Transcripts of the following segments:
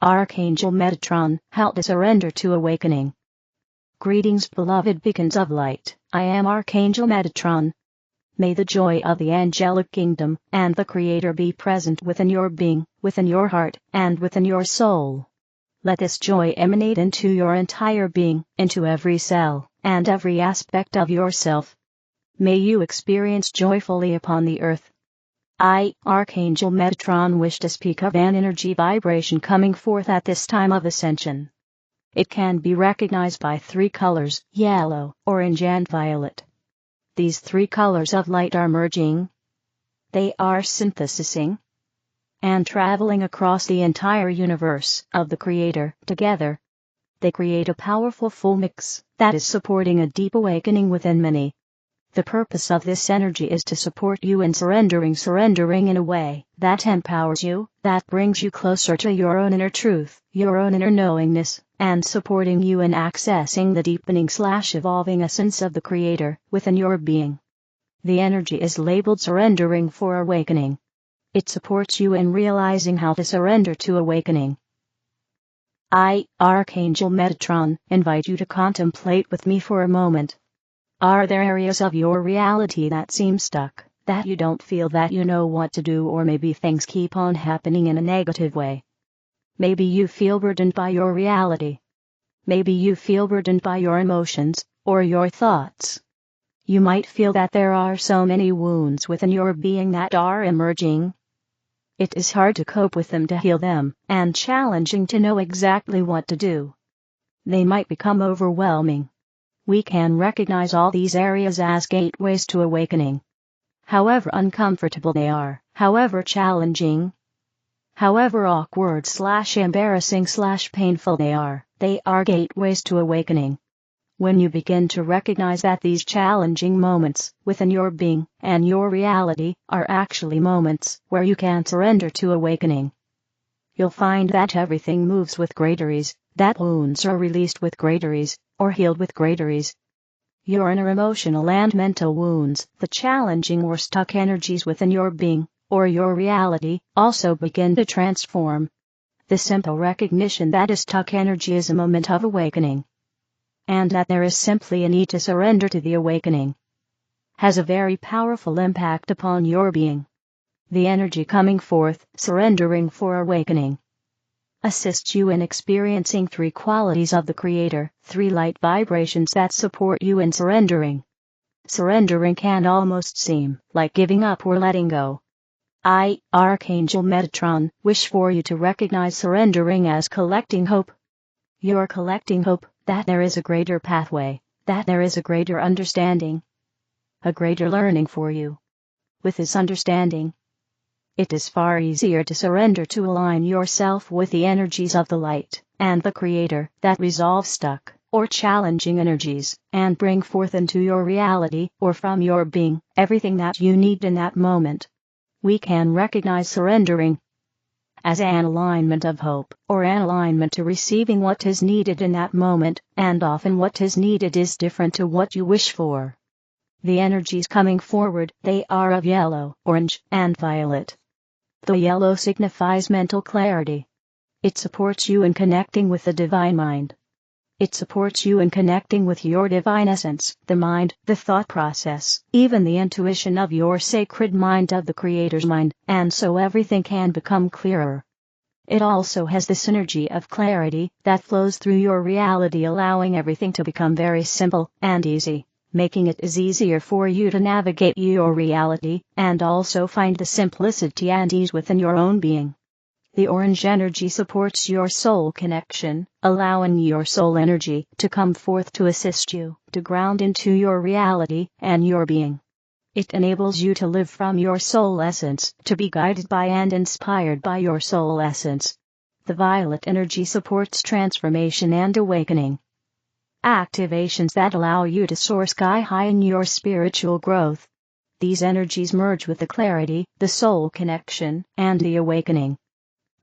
Archangel Metatron, how to surrender to awakening. Greetings, beloved beacons of light. I am Archangel Metatron. May the joy of the angelic kingdom and the Creator be present within your being, within your heart, and within your soul. Let this joy emanate into your entire being, into every cell, and every aspect of yourself. May you experience joyfully upon the earth. I, Archangel Metatron, wish to speak of an energy vibration coming forth at this time of ascension. It can be recognized by three colors: yellow, orange, and violet. These three colors of light are merging. They are synthesizing and traveling across the entire universe of the Creator. Together, they create a powerful full mix that is supporting a deep awakening within many. The purpose of this energy is to support you in surrendering in a way that empowers you, that brings you closer to your own inner truth, your own inner knowingness, and supporting you in accessing the deepening/evolving essence of the Creator within your being. The energy is labeled surrendering for awakening. It supports you in realizing how to surrender to awakening. I, Archangel Metatron, invite you to contemplate with me for a moment. Are there areas of your reality that seem stuck, that you don't feel that you know what to do, or maybe things keep on happening in a negative way? Maybe you feel burdened by your reality. Maybe you feel burdened by your emotions, or your thoughts. You might feel that there are so many wounds within your being that are emerging. It is hard to cope with them, to heal them, and challenging to know exactly what to do. They might become overwhelming. We can recognize all these areas as gateways to awakening. However uncomfortable they are, however challenging, however awkward/embarrassing/painful they are gateways to awakening. When you begin to recognize that these challenging moments within your being and your reality are actually moments where you can surrender to awakening, you'll find that everything moves with greater ease, that wounds are released with greater ease, or healed with greater ease. Your inner emotional and mental wounds, the challenging or stuck energies within your being, or your reality, also begin to transform. The simple recognition that a stuck energy is a moment of awakening, and that there is simply a need to surrender to the awakening, has a very powerful impact upon your being. The energy coming forth, surrendering for awakening, assists you in experiencing three qualities of the Creator, three light vibrations that support you in surrendering. Surrendering can almost seem like giving up or letting go. I, Archangel Metatron, wish for you to recognize surrendering as collecting hope. You're collecting hope that there is a greater pathway, that there is a greater understanding, a greater learning for you. With this understanding, it is far easier to surrender, to align yourself with the energies of the light and the Creator that resolve stuck or challenging energies, and bring forth into your reality or from your being everything that you need in that moment. We can recognize surrendering as an alignment of hope, or an alignment to receiving what is needed in that moment, and often what is needed is different to what you wish for. The energies coming forward, they are of yellow, orange, and violet. The yellow signifies mental clarity. It supports you in connecting with the divine mind. It supports you in connecting with your divine essence, the mind, the thought process, even the intuition of your sacred mind, of the Creator's mind, and so everything can become clearer. It also has the synergy of clarity that flows through your reality, allowing everything to become very simple and easy, making it easier for you to navigate your reality, and also find the simplicity and ease within your own being. The orange energy supports your soul connection, allowing your soul energy to come forth to assist you to ground into your reality and your being. It enables you to live from your soul essence, to be guided by and inspired by your soul essence. The violet energy supports transformation and awakening. Activations that allow you to soar sky high in your spiritual growth. These energies merge with the clarity, the soul connection, and the awakening.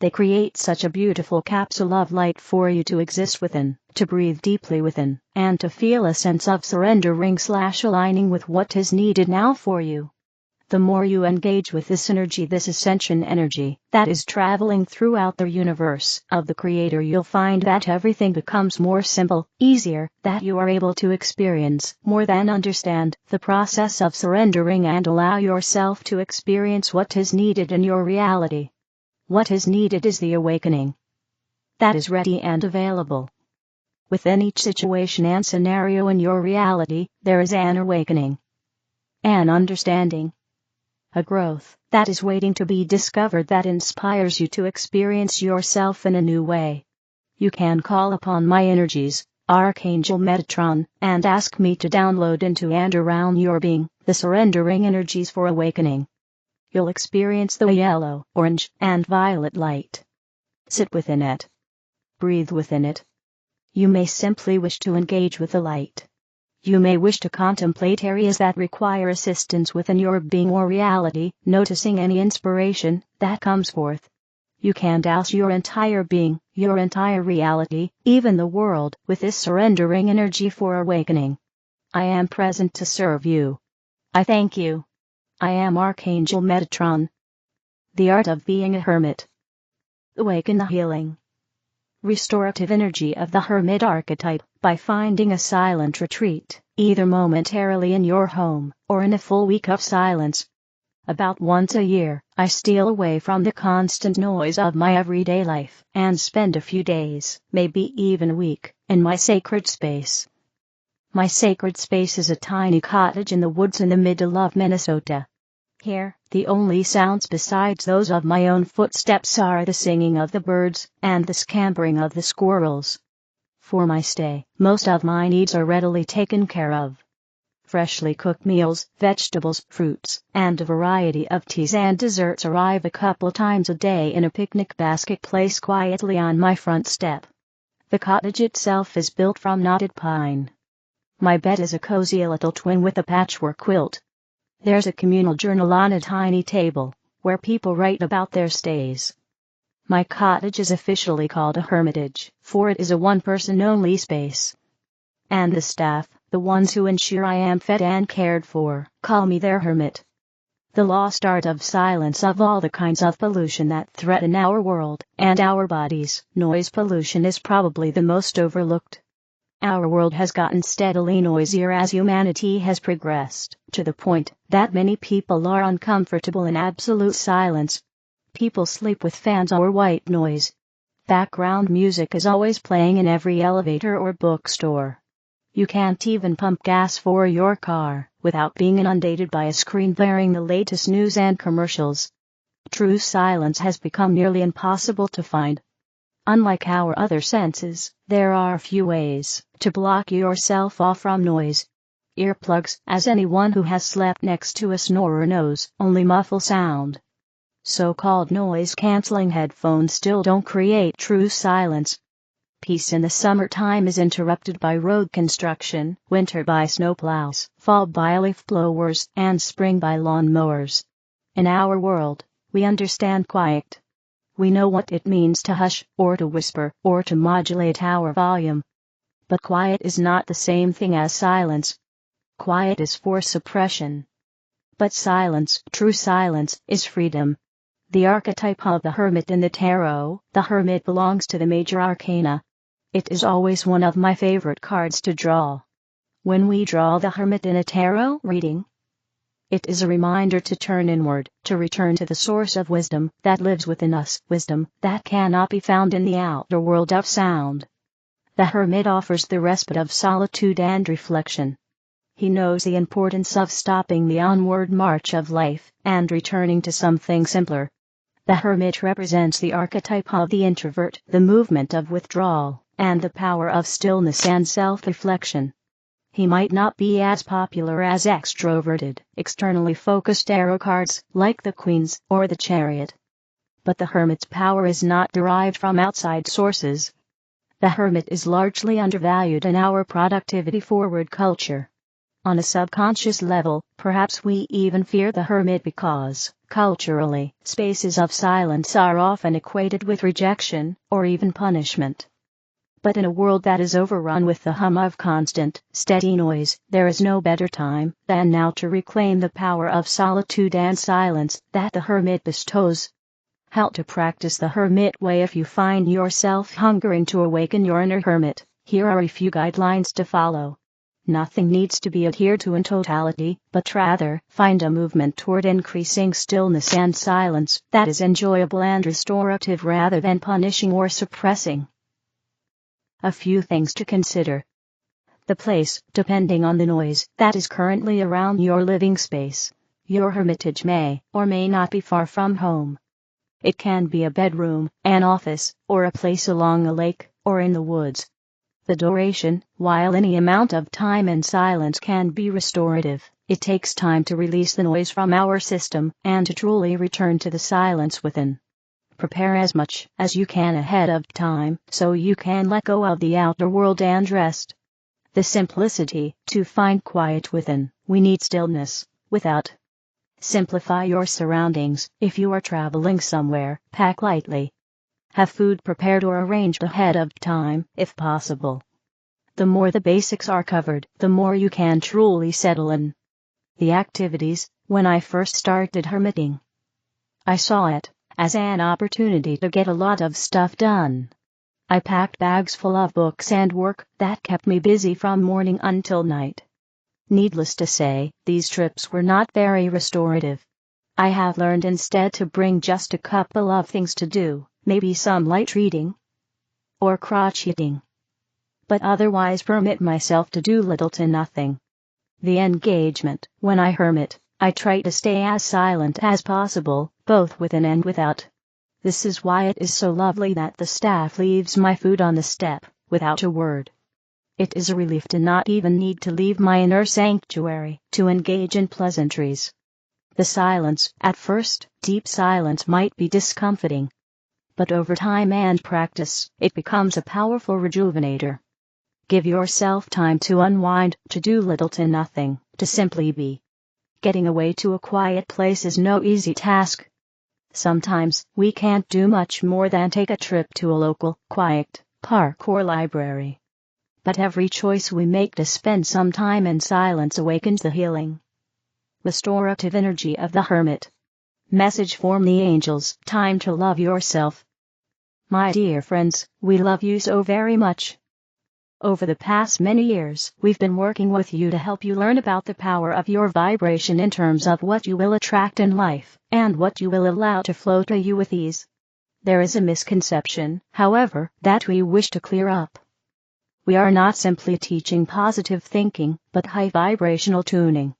They create such a beautiful capsule of light for you to exist within, to breathe deeply within, and to feel a sense of surrendering/aligning with what is needed now for you. The more you engage with this energy, this ascension energy that is traveling throughout the universe of the Creator, you'll find that everything becomes more simple, easier, that you are able to experience more than understand the process of surrendering and allow yourself to experience what is needed in your reality. What is needed is the awakening that is ready and available. Within each situation and scenario in your reality, there is an awakening, an understanding, a growth that is waiting to be discovered, that inspires you to experience yourself in a new way. You can call upon my energies, Archangel Metatron, and ask me to download into and around your being the surrendering energies for awakening. You'll experience the yellow, orange, and violet light. Sit within it. Breathe within it. You may simply wish to engage with the light. You may wish to contemplate areas that require assistance within your being or reality, noticing any inspiration that comes forth. You can douse your entire being, your entire reality, even the world, with this surrendering energy for awakening. I am present to serve you. I thank you. I am Archangel Metatron. The art of being a hermit. Awaken the healing, restorative energy of the hermit archetype by finding a silent retreat, either momentarily in your home or in a full week of silence. About once a year, I steal away from the constant noise of my everyday life and spend a few days, maybe even a week, in my sacred space. My sacred space is a tiny cottage in the woods in the middle of Minnesota. Here, the only sounds besides those of my own footsteps are the singing of the birds and the scampering of the squirrels. For my stay, most of my needs are readily taken care of. Freshly cooked meals, vegetables, fruits, and a variety of teas and desserts arrive a couple times a day in a picnic basket placed quietly on my front step. The cottage itself is built from knotted pine. My bed is a cozy little twin with a patchwork quilt. There's a communal journal on a tiny table, where people write about their stays. My cottage is officially called a hermitage, for it is a one-person-only space. And the staff, the ones who ensure I am fed and cared for, call me their hermit. The lost art of silence of all the kinds of pollution that threaten our world and our bodies. Noise pollution is probably the most overlooked. Our world has gotten steadily noisier as humanity has progressed, to the point that many people are uncomfortable in absolute silence. People sleep with fans or white noise. Background music is always playing in every elevator or bookstore. You can't even pump gas for your car without being inundated by a screen blaring the latest news and commercials. True silence has become nearly impossible to find. Unlike our other senses, there are few ways to block yourself off from noise. Earplugs, as anyone who has slept next to a snorer knows, only muffle sound. So-called noise-canceling headphones still don't create true silence. Peace in the summertime is interrupted by road construction, winter by snowplows, fall by leaf blowers, and spring by lawn mowers. In our world, we understand quiet. We know what it means to hush, or to whisper, or to modulate our volume. But quiet is not the same thing as silence. Quiet is for suppression. But silence, true silence, is freedom. The archetype of the hermit in the tarot, the hermit belongs to the major arcana. It is always one of my favorite cards to draw. When we draw the hermit in a tarot reading, it is a reminder to turn inward, to return to the source of wisdom that lives within us, wisdom that cannot be found in the outer world of sound. The hermit offers the respite of solitude and reflection. He knows the importance of stopping the onward march of life and returning to something simpler. The hermit represents the archetype of the introvert, the movement of withdrawal, and the power of stillness and self-reflection. He might not be as popular as extroverted, externally focused tarot cards like the Queen's or the Chariot. But the hermit's power is not derived from outside sources. The hermit is largely undervalued in our productivity-forward culture. On a subconscious level, perhaps we even fear the hermit because, culturally, spaces of silence are often equated with rejection or even punishment. But in a world that is overrun with the hum of constant, steady noise, there is no better time than now to reclaim the power of solitude and silence that the hermit bestows. How to practice the hermit way? If you find yourself hungering to awaken your inner hermit, here are a few guidelines to follow. Nothing needs to be adhered to in totality, but rather find a movement toward increasing stillness and silence that is enjoyable and restorative rather than punishing or suppressing. A few things to consider. The place, depending on the noise that is currently around your living space. Your hermitage may or may not be far from home. It can be a bedroom, an office, or a place along a lake, or in the woods. The duration, while any amount of time in silence can be restorative, it takes time to release the noise from our system and to truly return to the silence within. Prepare as much as you can ahead of time so you can let go of the outer world and rest. The simplicity to find quiet within, we need stillness without. Simplify your surroundings. If you are traveling somewhere, pack lightly. Have food prepared or arranged ahead of time, if possible. The more the basics are covered, the more you can truly settle in. The activities. When I first started hermiting, I saw it as an opportunity to get a lot of stuff done. I packed bags full of books and work that kept me busy from morning until night. Needless to say, these trips were not very restorative. I have learned instead to bring just a couple of things to do, maybe some light reading or crocheting. But otherwise permit myself to do little to nothing. The engagement. When I hermit, I try to stay as silent as possible, both within and without. This is why it is so lovely that the staff leaves my food on the step, without a word. It is a relief to not even need to leave my inner sanctuary to engage in pleasantries. The silence, at first, deep silence might be discomforting. But over time and practice, it becomes a powerful rejuvenator. Give yourself time to unwind, to do little to nothing, to simply be. Getting away to a quiet place is no easy task. Sometimes, we can't do much more than take a trip to a local, quiet, park or library. But every choice we make to spend some time in silence awakens the healing, restorative energy of the hermit. Message from the angels. Time to love yourself. My dear friends, we love you so very much. Over the past many years, we've been working with you to help you learn about the power of your vibration in terms of what you will attract in life, and what you will allow to flow to you with ease. There is a misconception, however, that we wish to clear up. We are not simply teaching positive thinking, but high vibrational tuning.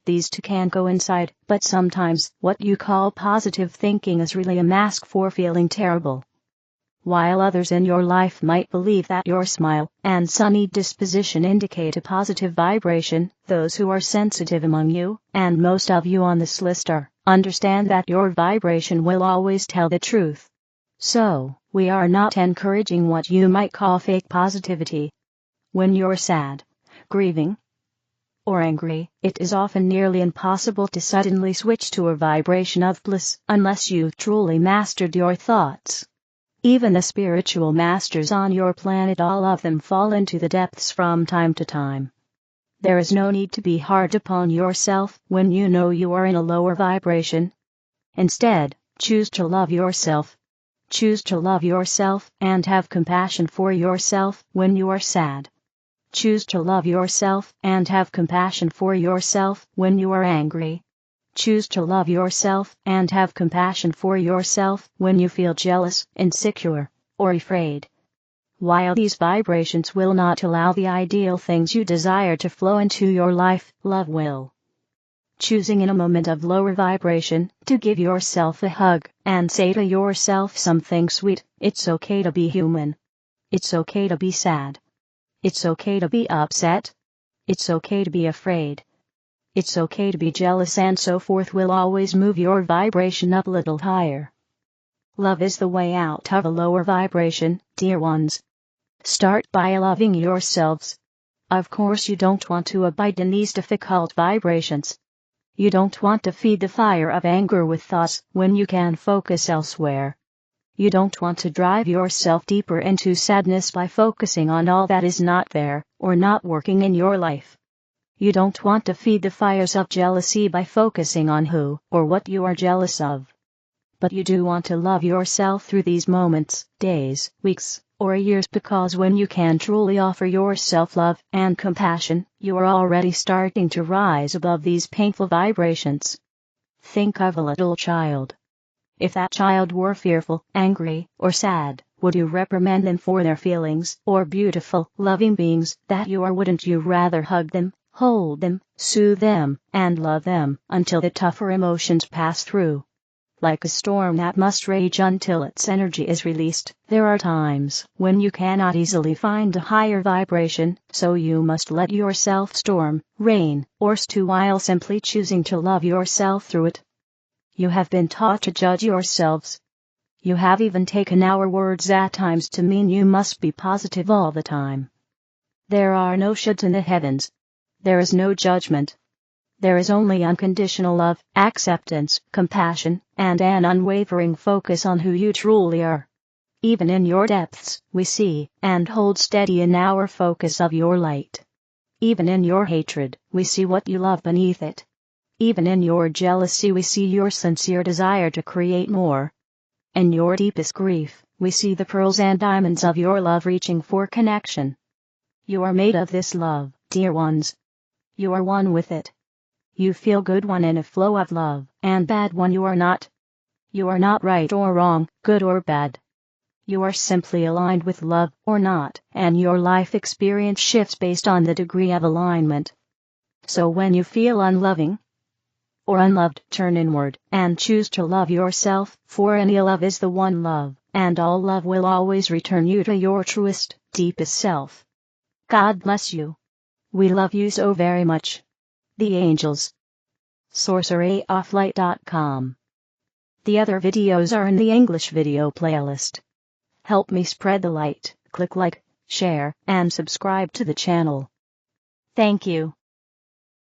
These two can coincide, but sometimes what you call positive thinking is really a mask for feeling terrible. While others in your life might believe that your smile and sunny disposition indicate a positive vibration, those who are sensitive among you, and most of you on this list understand that your vibration will always tell the truth. So, we are not encouraging what you might call fake positivity. When you're sad, grieving, or angry, it is often nearly impossible to suddenly switch to a vibration of bliss unless you've truly mastered your thoughts. Even the spiritual masters on your planet, all of them fall into the depths from time to time. There is no need to be hard upon yourself when you know you are in a lower vibration. Instead, choose to love yourself. Choose to love yourself and have compassion for yourself when you are sad. Choose to love yourself and have compassion for yourself when you are angry. Choose to love yourself and have compassion for yourself when you feel jealous, insecure, or afraid. While these vibrations will not allow the ideal things you desire to flow into your life, love will. Choosing in a moment of lower vibration to give yourself a hug and say to yourself something sweet. It's okay to be human. It's okay to be sad. It's okay to be upset. It's okay to be afraid. It's okay to be jealous, and so forth will always move your vibration up a little higher. Love is the way out of a lower vibration, dear ones. Start by loving yourselves. Of course, you don't want to abide in these difficult vibrations. You don't want to feed the fire of anger with thoughts when you can focus elsewhere. You don't want to drive yourself deeper into sadness by focusing on all that is not there, or not working in your life. You don't want to feed the fires of jealousy by focusing on who or what you are jealous of. But you do want to love yourself through these moments, days, weeks, or years, because when you can truly offer yourself love and compassion, you are already starting to rise above these painful vibrations. Think of a little child. If that child were fearful, angry, or sad, would you reprimand them for their feelings? Or beautiful, loving beings that you are, wouldn't you rather hug them, hold them, soothe them, and love them until the tougher emotions pass through? Like a storm that must rage until its energy is released, there are times when you cannot easily find a higher vibration, so you must let yourself storm, rain, or stew while simply choosing to love yourself through it. You have been taught to judge yourselves. You have even taken our words at times to mean you must be positive all the time. There are no shoulds in the heavens. There is no judgment. There is only unconditional love, acceptance, compassion, and an unwavering focus on who you truly are. Even in your depths, we see and hold steady in our focus of your light. Even in your hatred, we see what you love beneath it. Even in your jealousy, we see your sincere desire to create more. In your deepest grief, we see the pearls and diamonds of your love reaching for connection. You are made of this love, dear ones. You are one with it. You feel good when in a flow of love, and bad when you are not. You are not right or wrong, good or bad. You are simply aligned with love or not, and your life experience shifts based on the degree of alignment. So when you feel unloving or unloved, turn inward and choose to love yourself, for any love is the one love, and all love will always return you to your truest, deepest self. God bless you. We love you so very much. The Angels. sorceryofflight.com. The other videos are in the English video playlist. Help me spread the light. Click like, share, and subscribe to the channel. Thank you.